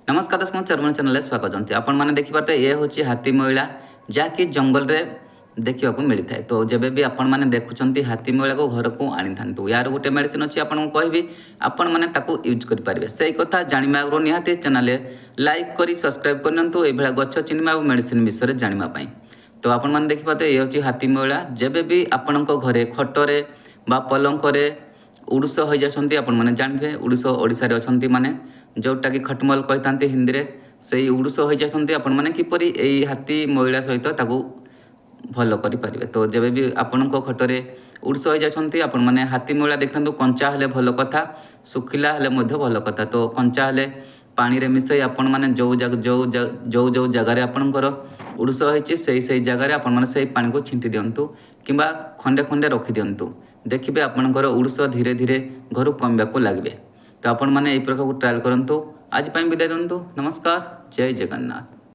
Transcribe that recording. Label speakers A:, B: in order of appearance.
A: नमस्कार दर्शक चर्मन चैनल स्वागत करते आपण मैंने देखिए ये हूँ हाथी महिला जहाँकि जंगल रे देखा मिलता है। तो जब भी आपण मैंने देखुं हाथी महिला को घर को आनी था यार गोटे मेडिसिन अच्छी आपको कहबी आपण मैंने यूज करेंगे से कथा जाना आगु निहाती चैनल लाइक करी सब्सक्राइब करनी ये गच चिन्ह और मेडिसिन विषय जानापी। तो आपण मैंने देखिए ये हूँ हाथी महिला जब भी आपण घरे खटरे बा पलंकरे उड़ुस हो जाती आपण मैंने जानते उड़ुस ओडिशा रे अछंती माने जोटा कि खटमल कहते हिंदी में से उड़ुस हो जाती आपण मैंने किपरि एई हाथी महिला सहित ताकू भल करें। तो जब भी आपण खटरे उड़ुस हो जाती आपण मैंने हाथी महिला देखते कंचा हेले भल कथा सुखिला हेले मध्य भल कथा। तो कंचा हेले पानी रे मिसई आपण मैंने जो जगार आपणकर उड़ुस होती से जगार आपण मैंने से पानी को छिंटी दिंतु कि खंडे खंडे रखी दिंतु देखिए आपणकर उड़ुस धीरे धीरे घर कमिया को लगे। तो आपण मैंने यही प्रकार ट्रायल करूँ। आज विदाय दिंतु। नमस्कार, जय जगन्नाथ।